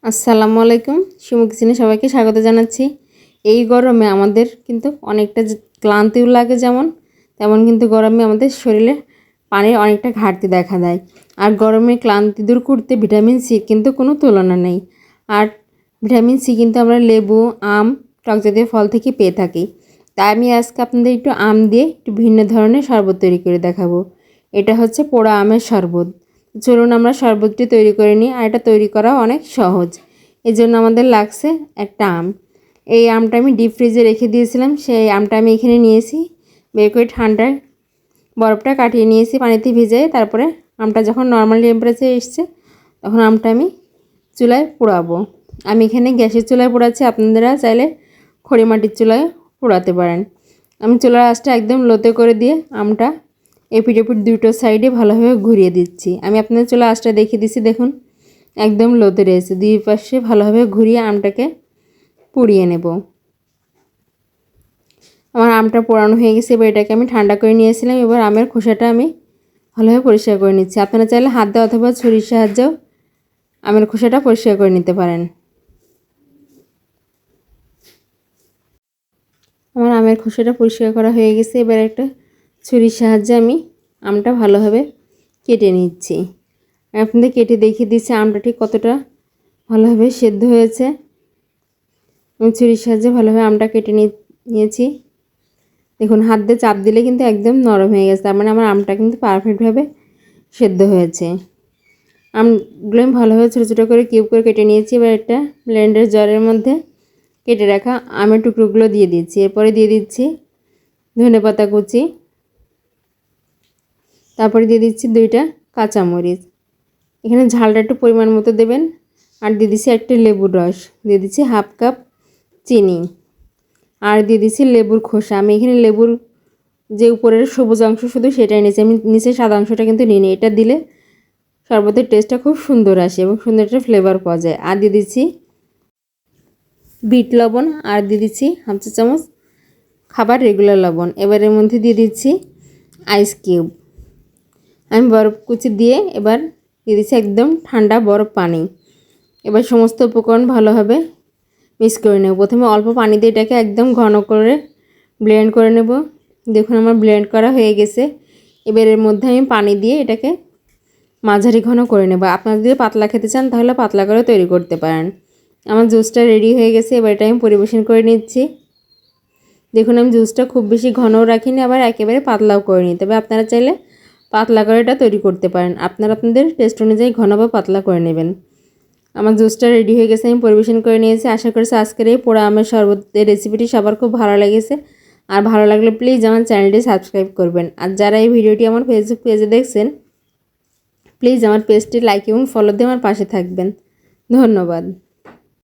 আসসালামু আলাইকুম। শিমু কিচেনে সবাইকে স্বাগত জানাচ্ছি। এই গরমে আমাদের কিন্তু অনেকটা ক্লান্তিও লাগে তেমন কিন্তু গরমে আমাদের শরীরে পানির অনেকটা ঘাটতি দেখা দেয়। আর গরমে ক্লান্তি দূর করতে ভিটামিন সি কিন্তু কোনো তুলনা নেই। আর ভিটামিন সি কিন্তু আমরা লেবু, আম, টক জাতীয় ফল থেকে পেয়ে থাকি। তাই আমি আজকে আপনাদের একটু আম দিয়ে একটু ভিন্ন ধরনের শরবত তৈরি করে দেখাবো। এটা হচ্ছে পোড়া আমের শরবত। চলুন আমরা শরবতটি তৈরি করে নিই। আর এটা তৈরি করা অনেক সহজ। এই জন্য আমাদের লাগছে একটা আম। এই আমটা আমি ডিপ ফ্রিজে রেখে দিয়েছিলাম। সেই আমটা আমি এখানে নিয়েছি, বের করে ঠান্ডায় বরফটা কাটিয়ে নিয়েছি পানিতে ভিজিয়ে। তারপরে আমটা যখন নর্মাল টেম্পারেচারে এসছে তখন আমটা আমি চুলায় পোড়াবো। আমি এখানে গ্যাসের চুলায় পোড়াচ্ছি, আপনারা চাইলে খড়ি মাটির চুলায় পোড়াতে পারেন। আমি চুলার আঁচটা একদম লোতে করে দিয়ে আমটা এপিট এপিট দুটো সাইডে ভালোভাবে ঘুরিয়ে দিচ্ছি। আমি আপনাদের চুলার আঁচটা দেখিয়ে দিচ্ছি, দেখুন একদম লোতে রয়েছে। দুই পাশে ভালোভাবে ঘুরিয়ে আমটাকে পুড়িয়ে নেব। আমার আমটা পোড়ানো হয়ে গেছে। এবার এটাকে আমি ঠান্ডা করে নিয়েছিলাম। এবার আমের খোসাটা আমি ভালোভাবে পরিষ্কার করে নিচ্ছি। আপনারা চাইলে হাত দিয়ে অথবা ছুরির সাহায্যেও আমের খোসাটা পরিষ্কার করে নিতে পারেন। আমার আমের খোসাটা পরিষ্কার করা হয়ে গেছে। এবার একটা ছুরির সাহায্যে আমি আমটা ভালোভাবে কেটে নিচ্ছি। আপনাদের কেটে দেখিয়ে দিচ্ছি আমটা ঠিক কতটা ভালোভাবে সেদ্ধ হয়েছে। আমি ছুরির সাহায্যে ভালোভাবে আমটা কেটে নিয়েছি। দেখুন হাত দিয়ে চাপ দিলে কিন্তু একদম নরম হয়ে গেছে, তার মানে আমার আমটা কিন্তু পারফেক্টভাবে সেদ্ধ হয়েছে। আমগুলো আমি ভালোভাবে ছোটো ছোটো করে কিউব করে কেটে নিয়েছি। এবার একটা ব্লেন্ডার জারের মধ্যে কেটে রাখা আমের টুকরোগুলো দিয়ে দিচ্ছি। এরপরে দিয়ে দিচ্ছি ধনেপাতা কুচি, তারপরে দিয়ে দিচ্ছি 2টা কাঁচামরিচ। এখানে ঝালটা একটু পরিমাণ মতো দেবেন। আর দিয়ে দিচ্ছি একটা লেবুর রস, দিয়ে দিচ্ছি হাফ কাপ চিনি, আর দিয়ে দিচ্ছি লেবুর খোসা। আমি এখানে লেবুর যে উপরের সবুজ অংশ শুধু সেটাই নিয়েছি, আমি নিচে সাদা অংশটা কিন্তু নিই। এটা দিলে শরবতের টেস্টটা খুব সুন্দর আসে এবং সুন্দর একটা ফ্লেভার পাওয়া যায়। আর দিয়ে দিচ্ছি বিট লবণ, আর দিয়ে দিচ্ছি হাফ চা চামচ খাবার রেগুলার লবণ। এবার এর মধ্যে দিয়ে দিচ্ছি আইস কিউব। আমি বরফ কুচি দিয়ে এবার দিয়ে দিচ্ছি একদম ঠান্ডা বরফ পানি। এবার সমস্ত উপকরণ ভালোভাবে মিক্স করে নেব। প্রথমে অল্প পানি দিয়ে এটাকে একদম ঘন করে ব্লেন্ড করে নেব। দেখুন আমার ব্লেন্ড করা হয়ে গেছে। এবার এর মধ্যে আমি পানি দিয়ে এটাকে মাঝারি ঘন করে নেব। আপনারা যদি পাতলা খেতে চান তাহলে পাতলা করে তৈরি করতে পারেন। আমার জুসটা রেডি হয়ে গেছে। এবার এটা আমি পরিবেশন করে নিচ্ছি। দেখুন আমি জুসটা খুব বেশি ঘনও রাখিনি, আবার একেবারে পাতলাও করে নিই। তবে আপনারা চাইলে পাতলা করে এটা তৈরি করতে পারেন। আপনাদের টেস্ট অনুযায়ী ঘন বা পাতলা করে নেবেন। আমার জুসটা রেডি হয়ে গেছে, আমি পরিবেশন করে নিয়েছি। আশা করছি আজকের এই পোড়া আমের শরবতের রেসিপিটি সবার খুব ভালো লেগেছে। আর ভালো লাগলে প্লিজ আমার চ্যানেলটি সাবস্ক্রাইব করবেন। আর যারা এই ভিডিওটি আমার ফেসবুক পেজে দেখছেন, প্লিজ আমার পেজটি লাইক এবং ফলো দিয়ে আমার পাশে থাকবেন। ধন্যবাদ।